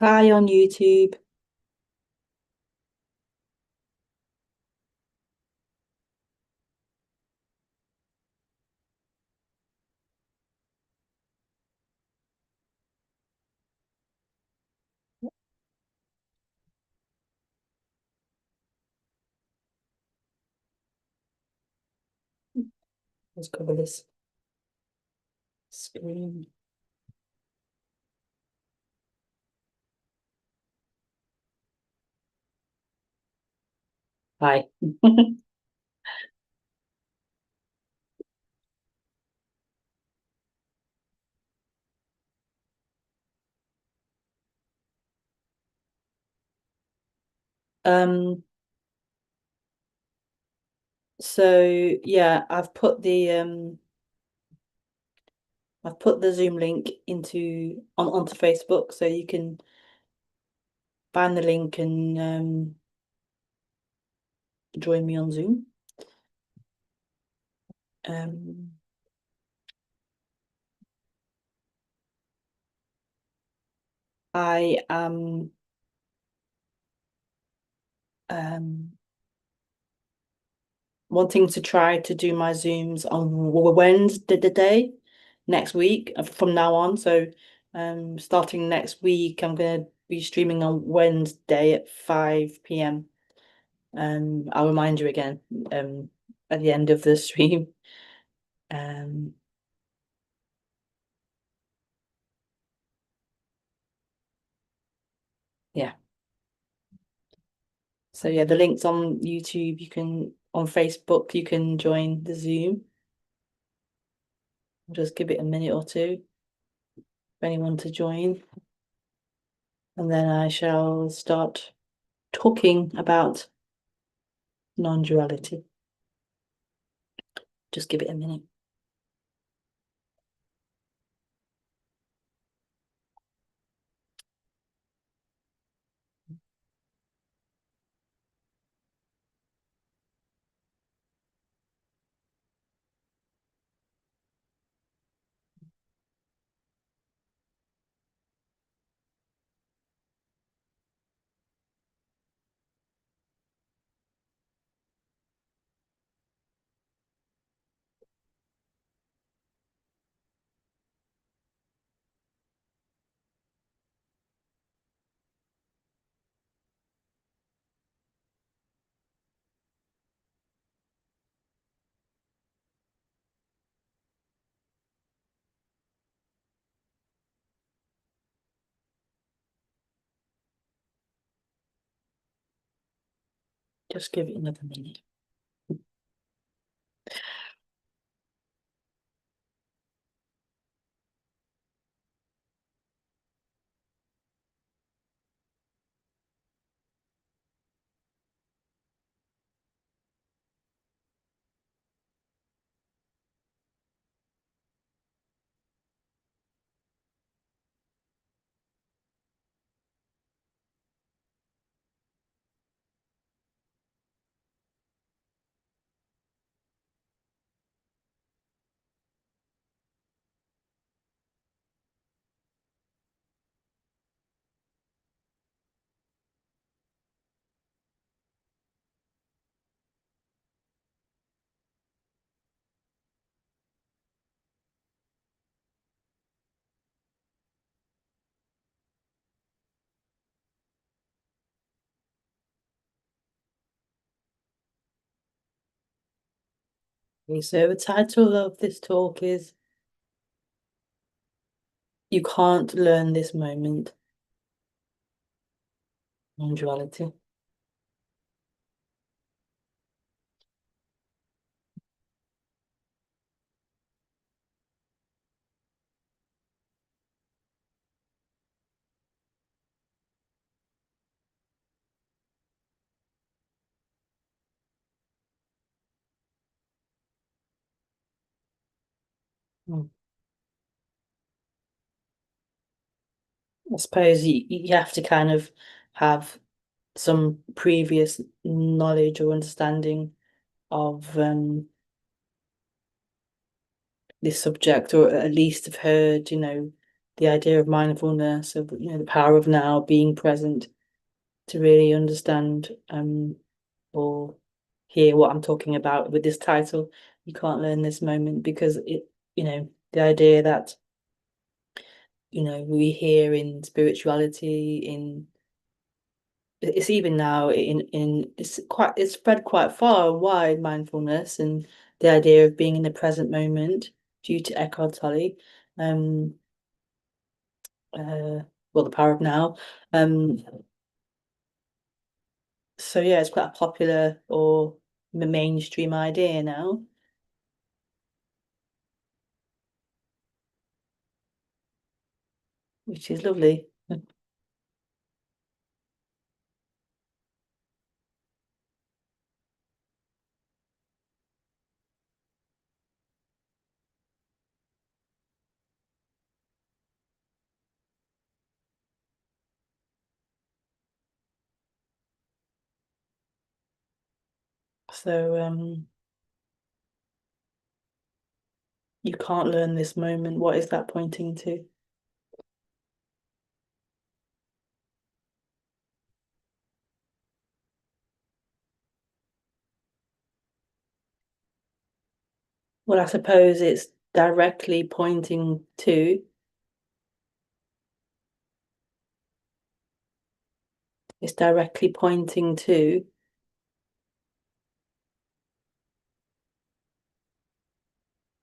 Hi on YouTube. Let's cover this screen. Hi. Um, so yeah, I've put the Zoom link onto Facebook, so you can find the link and join me on Zoom. Um, I am um wanting to try to do my Zooms on Wednesday next week from now on. So starting next week, I'm gonna be streaming on Wednesday at 5 p.m. I'll remind you again at the end of the stream. Um, yeah. So yeah, the link's on YouTube. You can on Facebook, you can join the Zoom. I'll just give it a minute or two for anyone to join. And then I shall start talking about non-duality. Just give it a minute. Just give it another minute. Okay, so the title of this talk is You Can't Learn This Moment, Non-Duality. Hmm. I suppose you have to kind of have some previous knowledge or understanding of this subject, or at least have heard, the idea of mindfulness, of the power of now, being present, to really understand or hear what I'm talking about with this title. You can't learn this moment, because the idea that we hear in spirituality, in it's even now in it's spread quite far and wide, mindfulness and the idea of being in the present moment, due to Eckhart Tolle. Um well, the power of now. Um so yeah, it's quite a popular or mainstream idea now, which is lovely. So you can't learn this moment. What is that pointing to? Well, I suppose it's directly pointing to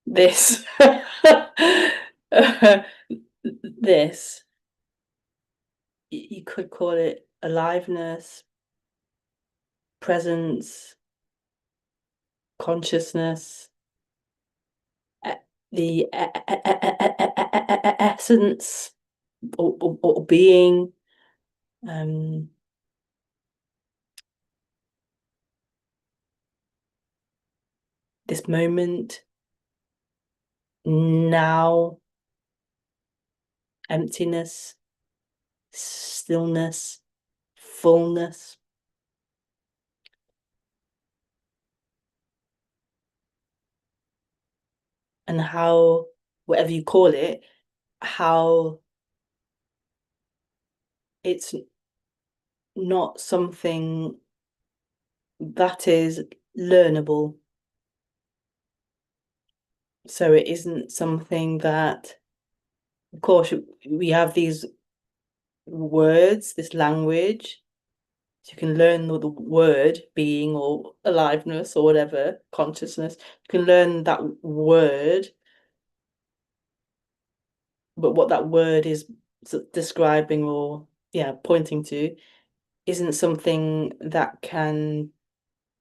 this. This. You could call it aliveness, presence, consciousness, e- the essence, or being, um, this moment, now, emptiness, stillness, fullness, and how, whatever you call it, how it's not something that is learnable. So it isn't something that, of course, we have these words, this language. So you can learn the word being or aliveness or whatever, consciousness. You can learn that word, but what that word is describing or, yeah, pointing to isn't something that can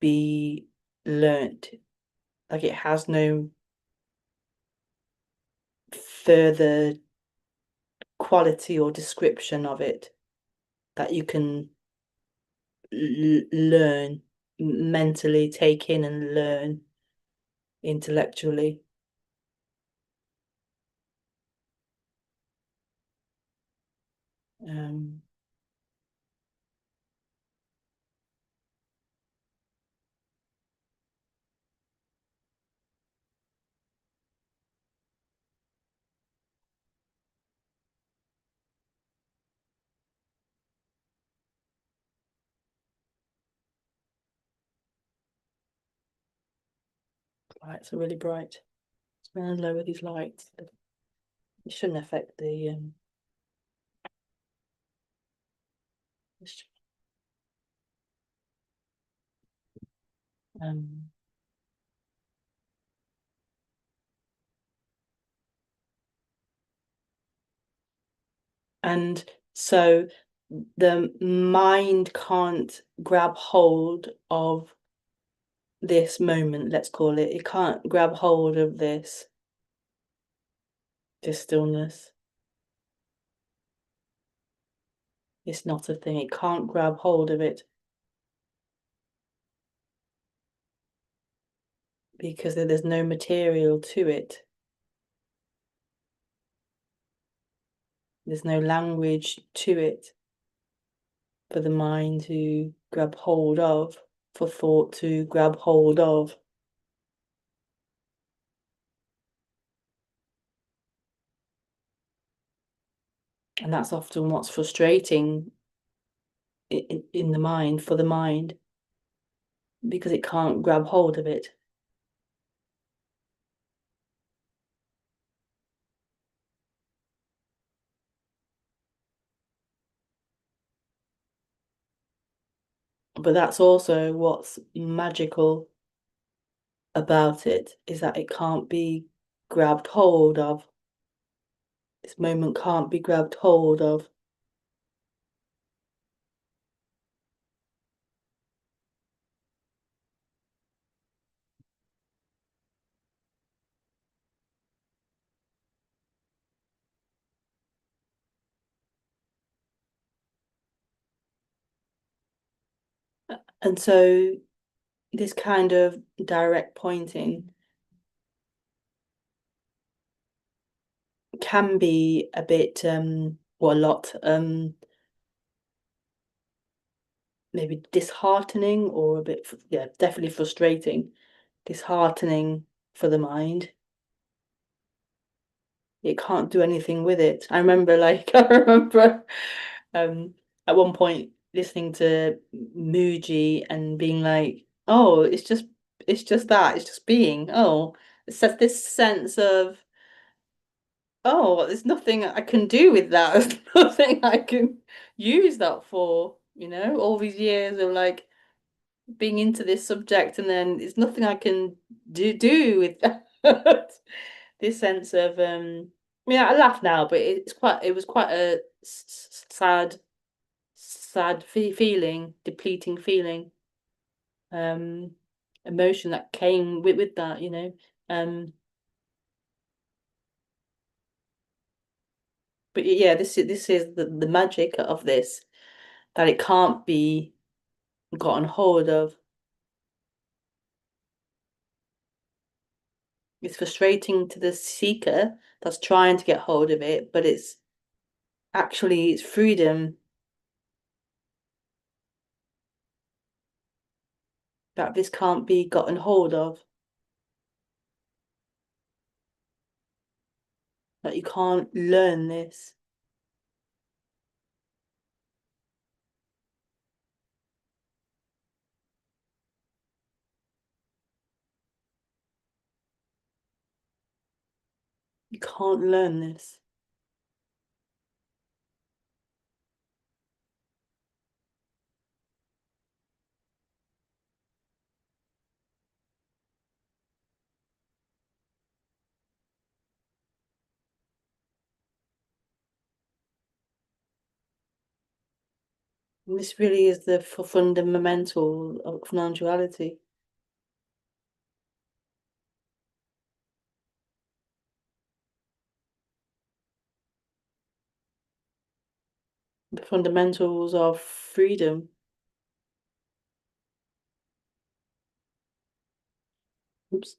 be learnt. Like, it has no further quality or description of it that you can learn, mentally take in and learn intellectually. Um, lights are really bright. I'm going to lower these lights. It shouldn't affect the um and so the mind can't grab hold of this moment, let's call it. It can't grab hold of this stillness. It's not a thing. It can't grab hold of it because there's no material to it. There's no language to it for the mind to grab hold of, for thought to grab hold of. And that's often what's frustrating in the mind, for the mind, because it can't grab hold of it. But that's also what's magical about it, is that it can't be grabbed hold of. This moment can't be grabbed hold of. And so this kind of direct pointing can be a bit, well, a lot, maybe disheartening, or a bit, yeah, definitely frustrating, disheartening for the mind. It can't do anything with it. I remember, like, I remember um at one point listening to Muji and being like, oh, it's just that, it's just being. Oh, it's just this sense of, oh, there's nothing I can do with that. There's nothing I can use that for, all these years of like being into this subject, and then there's nothing I can do with that. This sense of yeah, I laugh now, but it was quite a sad feeling, depleting feeling, um, emotion that came with that, but yeah, this is the magic of this, that it can't be gotten hold of. It's frustrating to the seeker that's trying to get hold of it, but it's freedom, that this can't be gotten hold of, that you can't learn this. You can't learn this. And this really is the fundamental of non-duality. The fundamentals of freedom. Oops.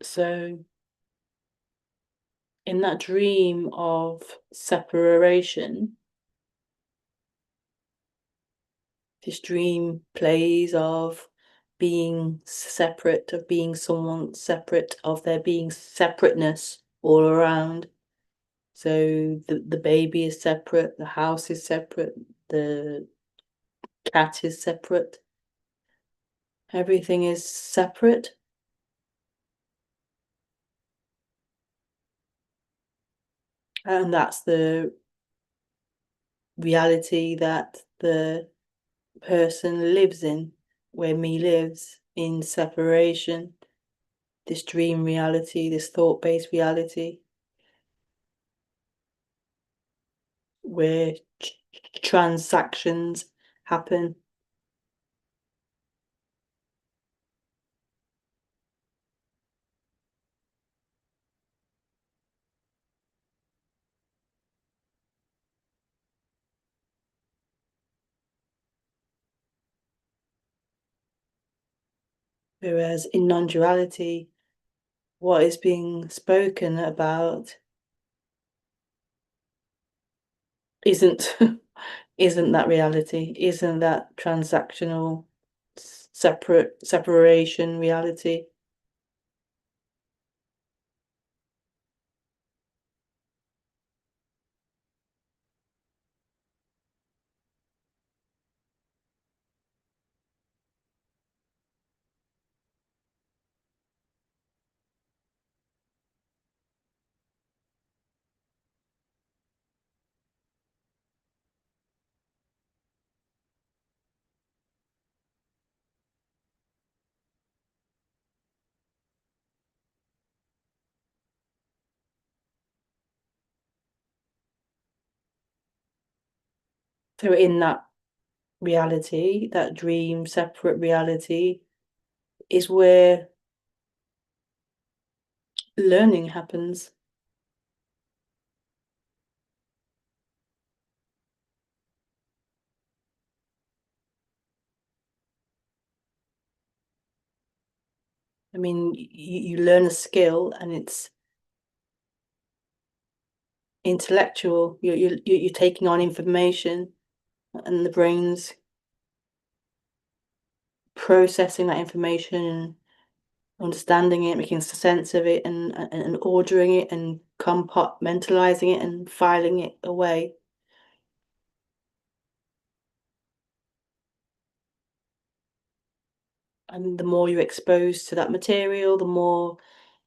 So in that dream of separation, this dream plays of being separate, of being someone separate, of there being separateness all around. So the baby is separate, the house is separate, the cat is separate, everything is separate. And that's the reality that the person lives in, where me lives in separation, this dream reality, this thought-based reality, where transactions happen. Whereas in non-duality, what is being spoken about isn't isn't that reality, isn't that transactional separation reality. So in that reality, that dream separate reality, is where learning happens. I mean, you learn a skill and it's intellectual. You're taking on information and the brain's processing that information and understanding it, making sense of it, and ordering it and compartmentalizing it and filing it away. And the more you're exposed to that material, the more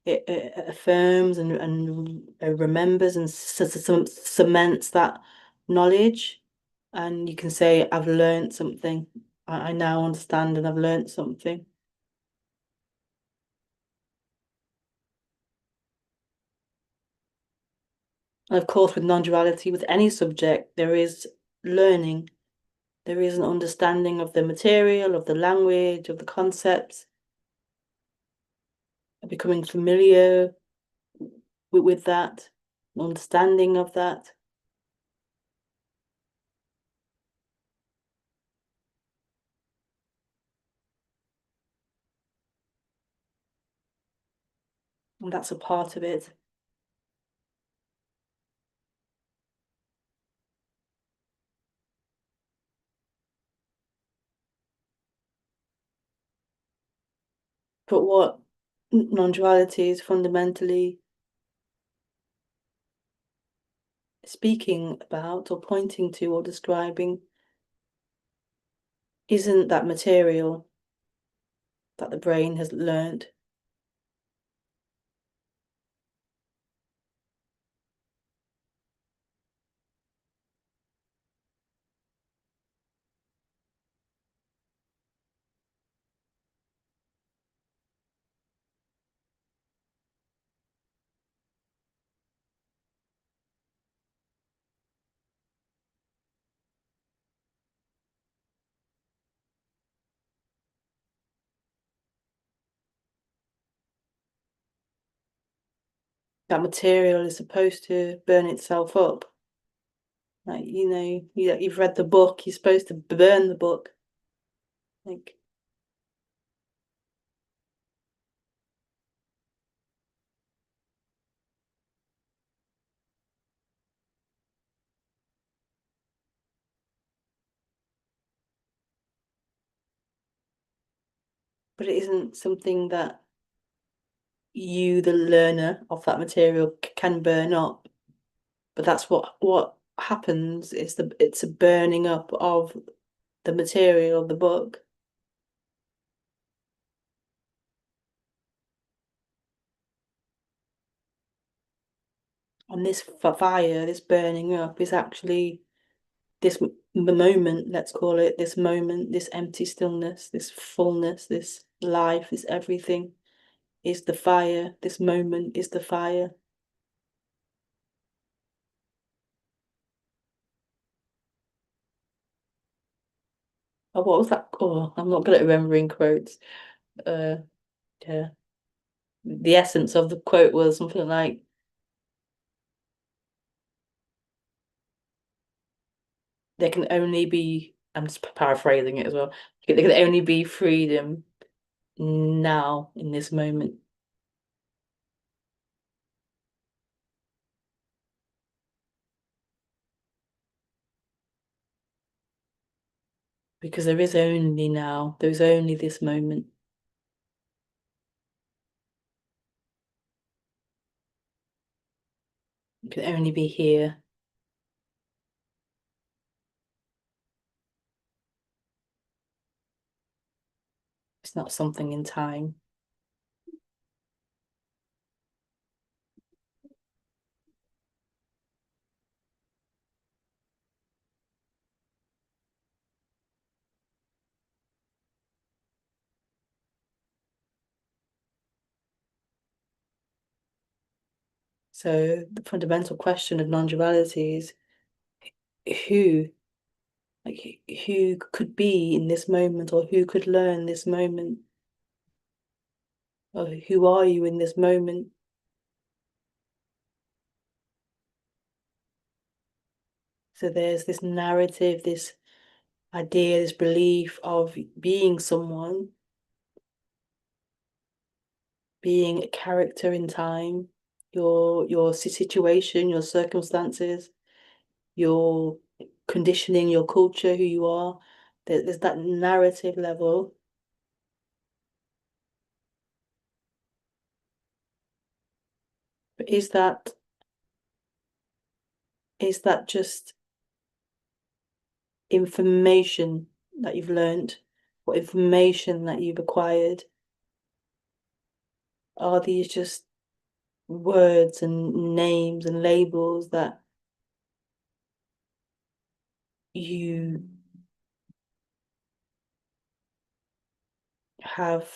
it affirms and remembers and cements that knowledge. And you can say, I've learned something. I now understand and I've learned something. And of course, with non-duality, with any subject, there is learning. There is an understanding of the material, of the language, of the concepts, becoming familiar with that, understanding of that. And that's a part of it. But what non-duality is fundamentally speaking about or pointing to or describing isn't that material that the brain has learned. That material is supposed to burn itself up. Like, you've read the book, you're supposed to burn the book. Like, but it isn't something that you, the learner of that material, can burn up. But that's what happens. It's a burning up of the material of the book. And this fire, this burning up, is actually this moment, let's call it this moment, this empty stillness, this fullness, this life, this everything is the fire. This moment is the fire. Oh, what was that? Oh, I'm not good at remembering quotes. Uh, yeah. The essence of the quote was something like, there can only be, I'm just paraphrasing it as well. There can only be freedom now in this moment. Because there is only now, there's only this moment. It can only be here. It's not something in time. So the fundamental question of non-duality is who, like who could be in this moment, or who could learn this moment, or who are you in this moment? So there's this narrative, this idea, this belief of being someone, being a character in time, your situation, your circumstances, your conditioning, your culture, who you are. There's that narrative level. But is that just information that you've learned, or information that you've acquired? Are these just words and names and labels that you have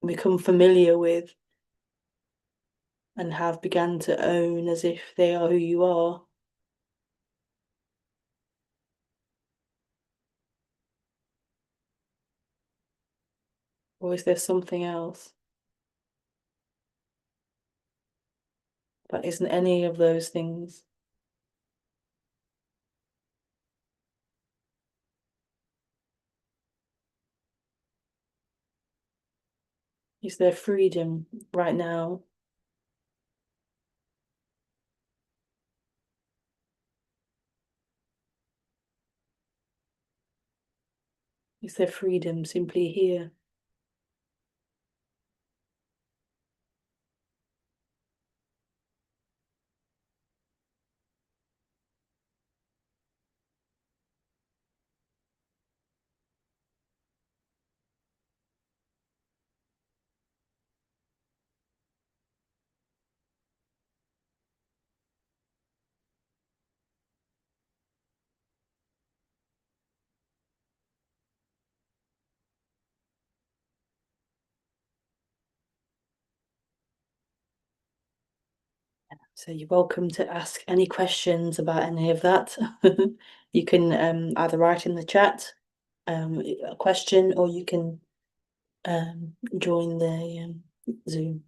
become familiar with and have begun to own as if they are who you are? Or is there something else that isn't any of those things? Is there freedom right now? Is there freedom simply here? So you're welcome to ask any questions about any of that. You can either write in the chat a question, or you can join the Zoom.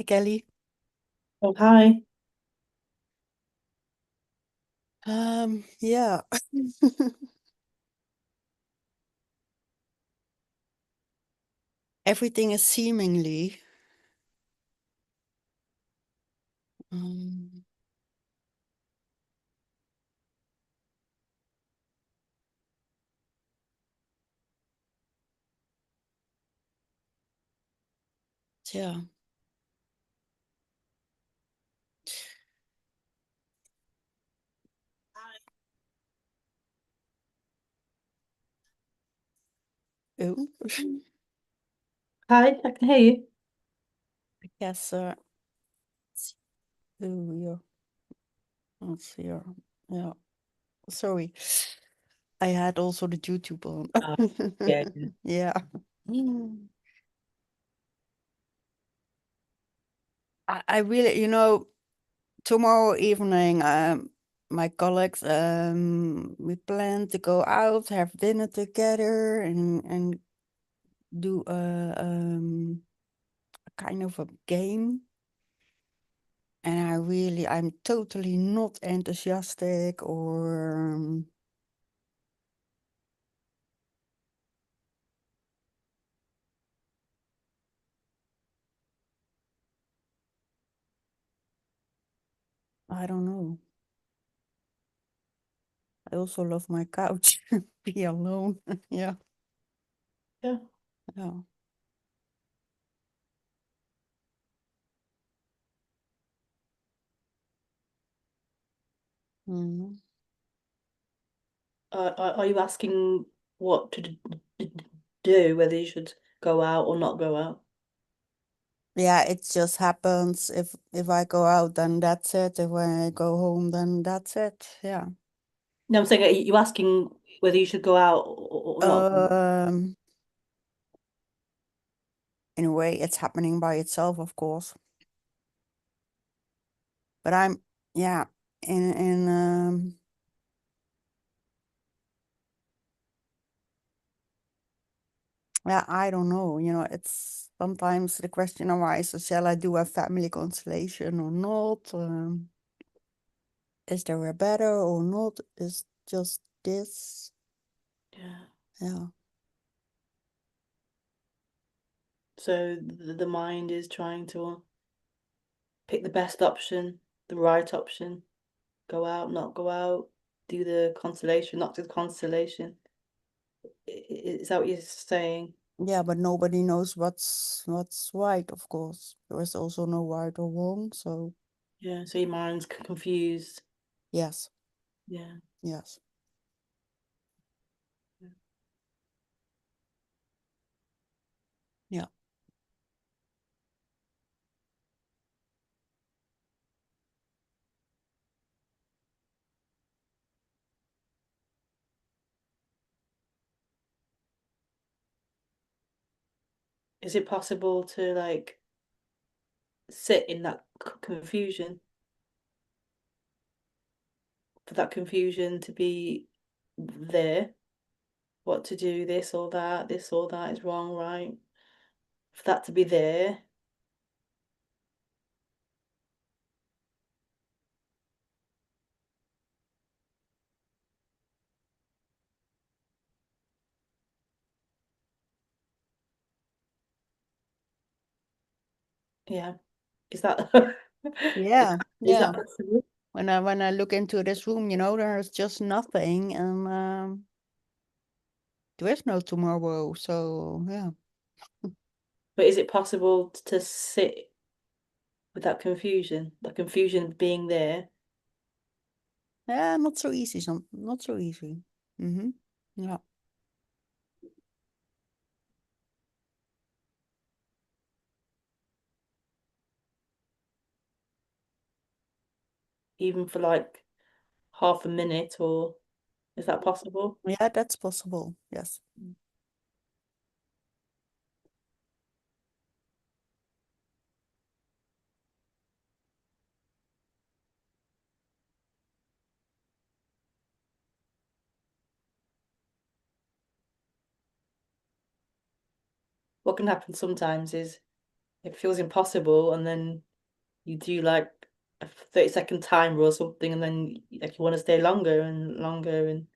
Hi, Kelly. Oh, hi. Yeah. Everything is seemingly. Um, yeah. Oh, Hi, I can hear you. yes. Oh, yeah. Let's see here. Yeah. Sorry. I had also the YouTube on. Uh, yeah. Yeah. Mm. I really, tomorrow evening, my colleagues, we plan to go out, have dinner together, and do a kind of a game. And I'm totally not enthusiastic or I don't know. I also love my couch, be alone. Yeah, Yeah. yeah. Mhm. Are you asking what to do, whether you should go out or not go out? Yeah, it just happens. If I go out, then that's it. If I go home, then that's it. Yeah. No, I'm saying, are you asking whether you should go out or not go out? Um, in a way, it's happening by itself, of course. But yeah, in yeah, I don't know. It's sometimes the question arises, shall I do a family constellation or not? Is there a better or not? Is just this? Yeah. Yeah. So the mind is trying to pick the best option, the right option, go out, not go out, do the constellation, not do the constellation. Is that what you're saying? Yeah, but nobody knows what's right, of course. There is also no right or wrong, so Yeah, so your mind's confused. yes, Yeah. yes. Yeah. Is it possible to like sit in that confusion, for that confusion to be there, what to do, this or that is wrong, right? For that to be there, yeah. Is that is Yeah, is yeah. that possible? When I look into this room, there's just nothing, and there is no tomorrow. So yeah, But is it possible to sit with that confusion being there, yeah, not so easy. Not so easy. Mm-hmm. Yeah, even for like half a minute, or is that possible? yeah, that's possible. Yes. What can happen sometimes is it feels impossible, and then you do like a 30-second timer or something, and then like you want to stay longer and longer, and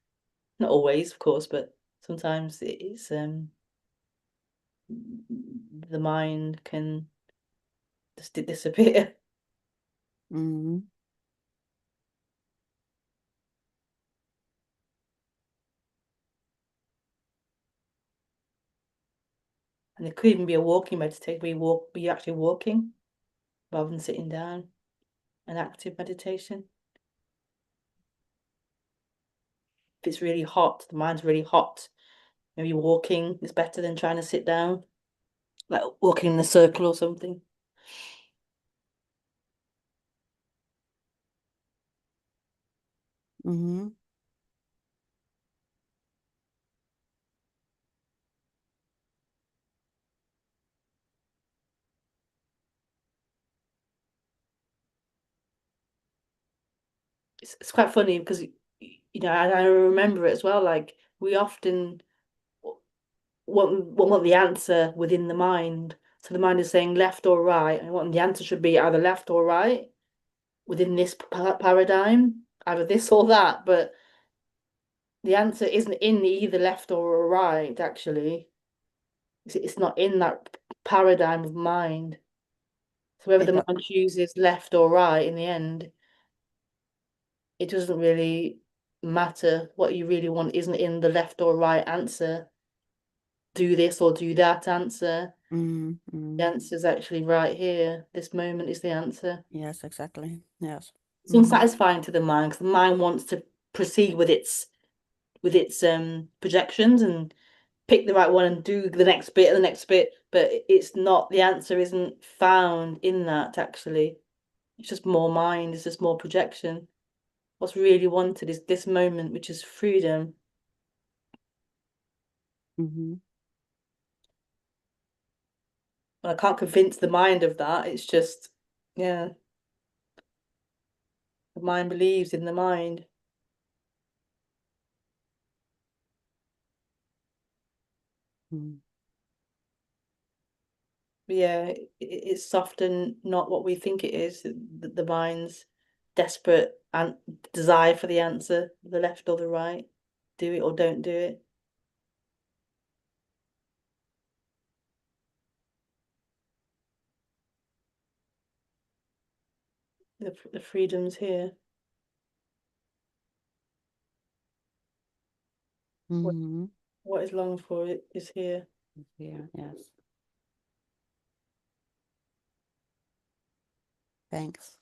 not always, of course, but sometimes it's the mind can just disappear. Mm-hmm. And it could even be a walking meditation where you're actually walking rather than sitting down, an active meditation. If it's really hot, the mind's really hot, maybe walking is better than trying to sit down, like walking in a circle or something. Mm-hmm. It's quite funny because I remember it as well. Like we often want the answer within the mind. So the mind is saying left or right, and what the answer should be either left or right within this paradigm, either this or that. But the answer isn't in either left or right, actually. It's not in that paradigm of mind. So whether It the do- mind chooses left or right in the end, it doesn't really matter. What you really want isn't in the left or right answer. Do this or do that answer. The mm-hmm. answer is actually right here. This moment is the answer. Yes, exactly. Yes. It's Mm-hmm. unsatisfying to the mind because the mind wants to proceed with its projections and pick the right one and do the next bit and the next bit, but it's not, the answer isn't found in that actually. It's just more mind, it's just more projection. What's really wanted is this moment, which is freedom. Mm-hmm. And I can't convince the mind of that. It's just, yeah, the mind believes in the mind. Mm-hmm. But yeah, it's often not what we think it is. The mind's desperate and desire for the answer, the left or the right. Do it or don't do it. The freedom's here. What Mm-hmm. what is longed for it is here. Yeah, yes. Thanks.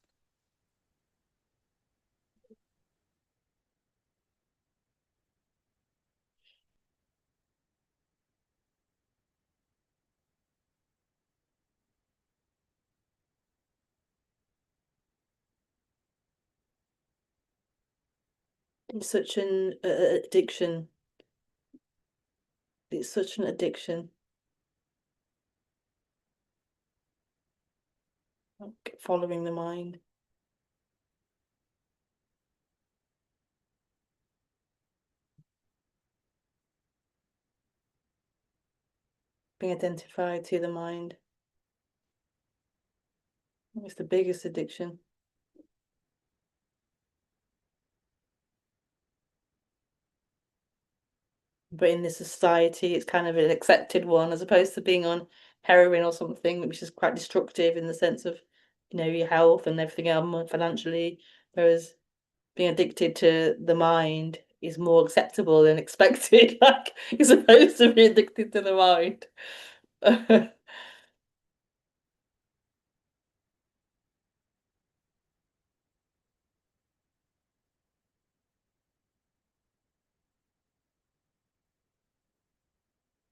It's such an addiction. It's such an addiction. Like following the mind, being identified to the mind. It's the biggest addiction. But in this society, it's kind of an accepted one as opposed to being on heroin or something, which is quite destructive in the sense of, your health and everything else financially. Whereas being addicted to the mind is more acceptable and expected. Like you're supposed to be addicted to the mind.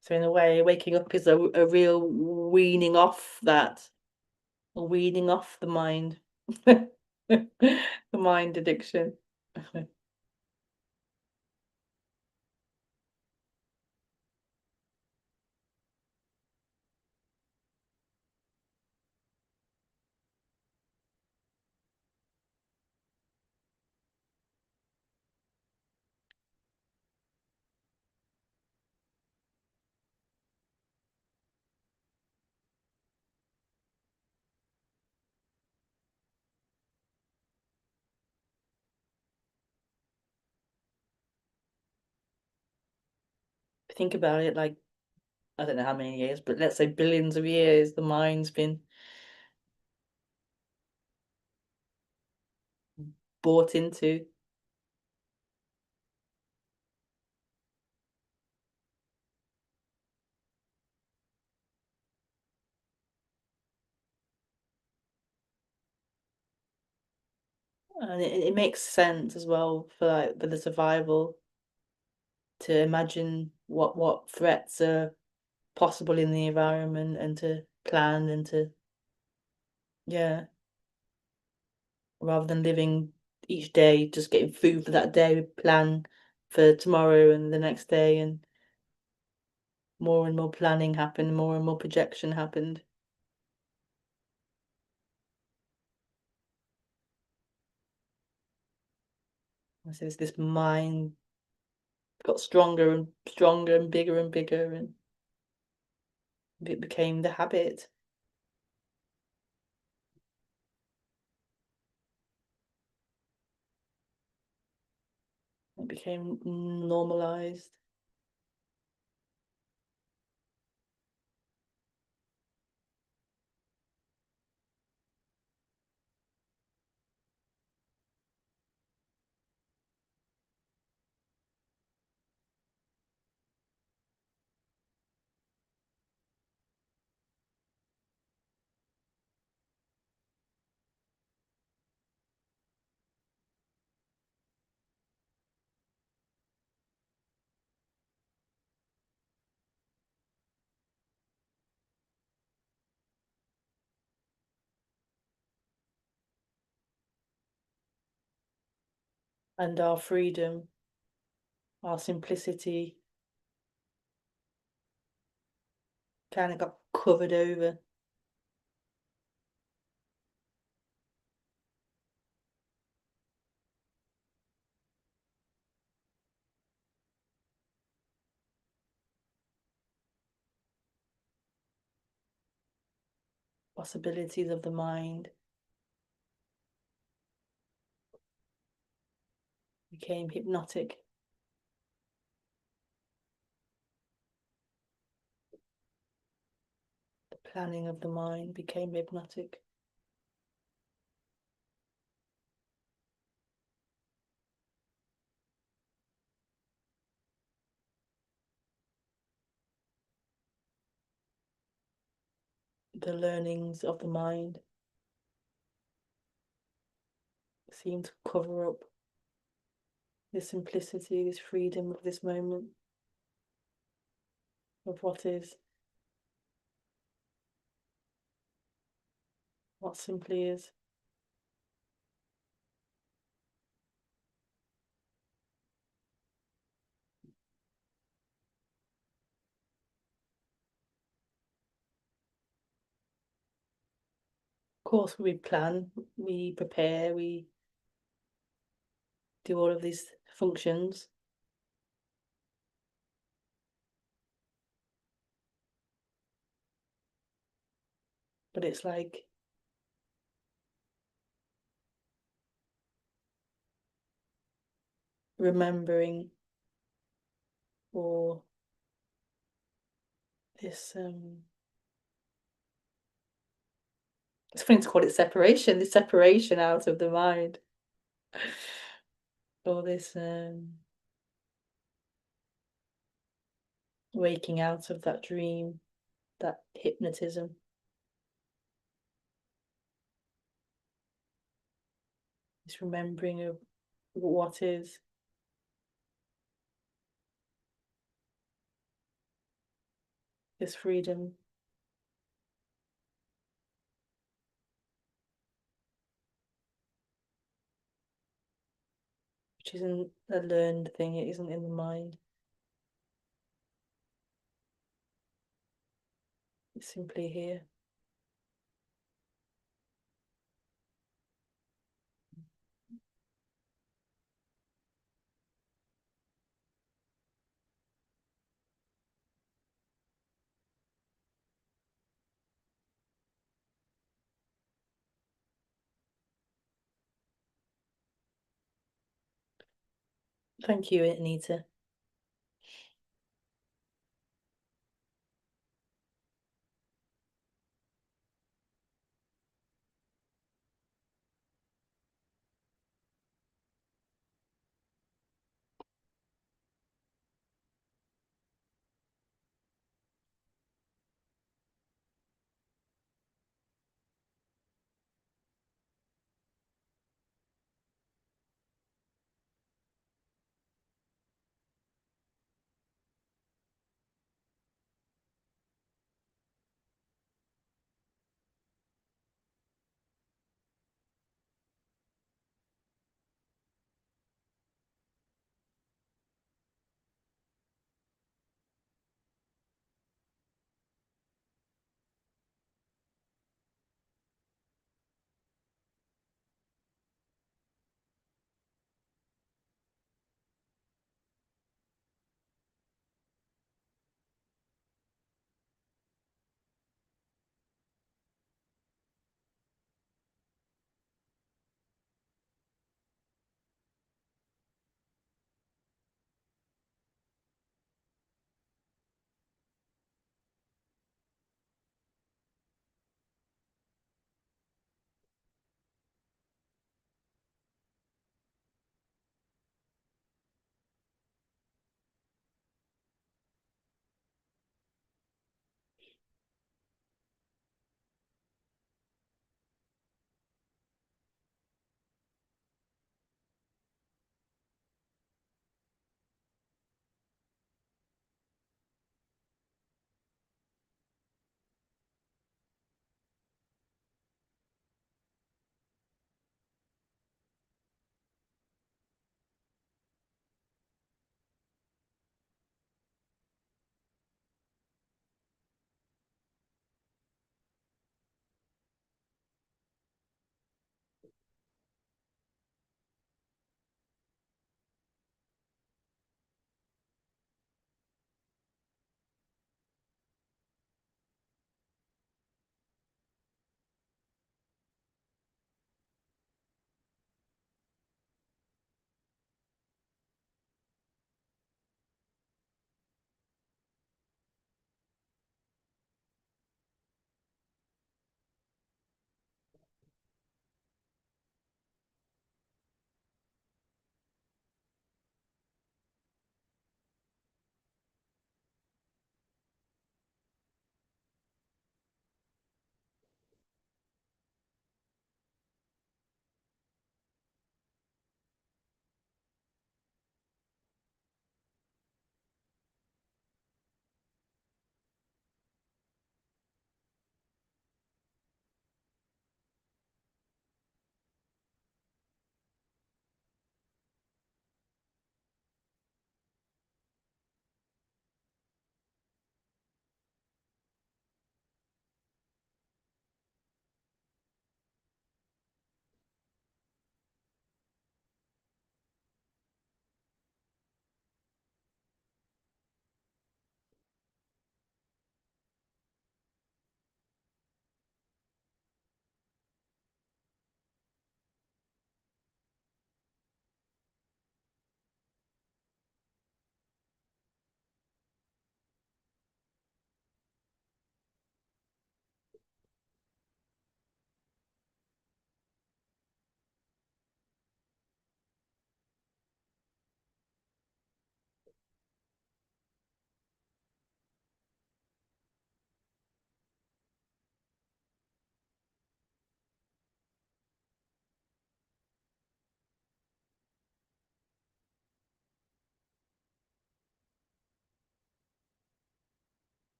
So in a way, waking up is a real weaning off that, a weaning off the mind, the mind addiction. think about it, like I don't know how many years, but let's say billions of years, the mind's been bought into. And it makes sense as well for like for the survival to imagine what threats are possible in the environment and to plan and to yeah, rather than living each day just getting food for that day, plan for tomorrow and the next day and more planning happened, more and more projection happened. So it's this mind got stronger and stronger and bigger and it became the habit. It became normalized. And our freedom, our simplicity kind of got covered over. Possibilities of the mind became hypnotic. The planning of the mind became hypnotic. The learnings of the mind seemed to cover up this simplicity, this freedom of this moment, of what simply is. Of course, we plan, we prepare, we do all of these functions, but it's like remembering or this it's funny to call it separation, this separation out of the mind. Or this waking out of that dream, that hypnotism, this remembering of what is, this freedom, which isn't a learned thing, it isn't in the mind. It's simply here. Thank you, Anita.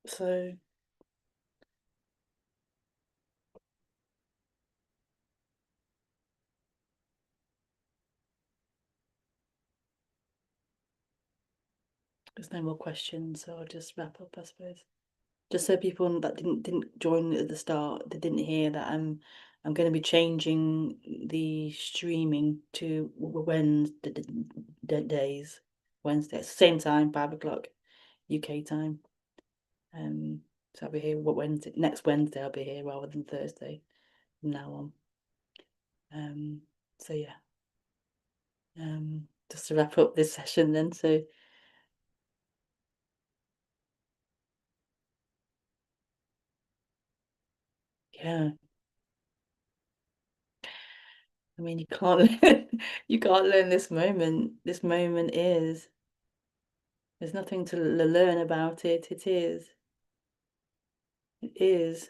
So there's no more questions, so I'll just wrap up, I suppose. Just so people that didn't join at the start, they didn't hear that I'm going to be changing the streaming to Wednesdays, Wednesday, same time, 5 o'clock UK time. So I'll be here next Wednesday I'll be here rather than Thursday from now on. So yeah. Just to wrap up this session then, so yeah. I mean, you can't you can't learn this moment. This moment is. There's nothing to learn about it. It is. It is.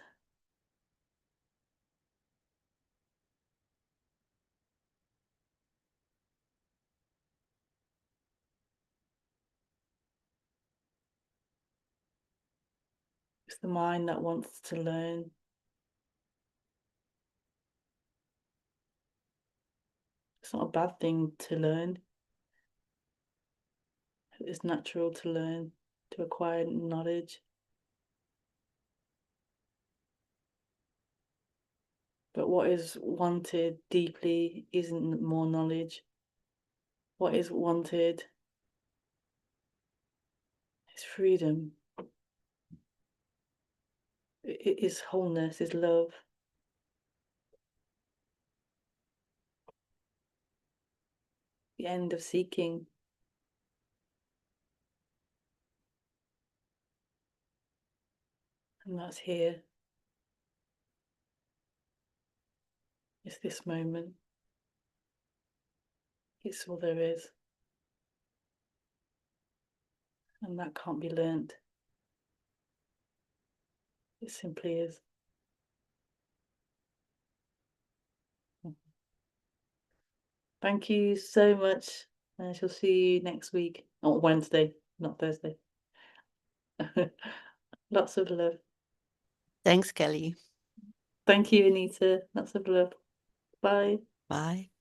It's the mind that wants to learn. It's not a bad thing to learn. It's natural to learn, to acquire knowledge. But what is wanted deeply isn't more knowledge. What is wanted is freedom. It is wholeness, is love. The end of seeking. And that's here. It's this moment. It's all there is. And that can't be learnt. It simply is. Thank you so much. I shall see you next week. On Wednesday, not Thursday. Lots of love. Thanks, Kelly. Thank you, Anita. Lots of love. Bye. Bye.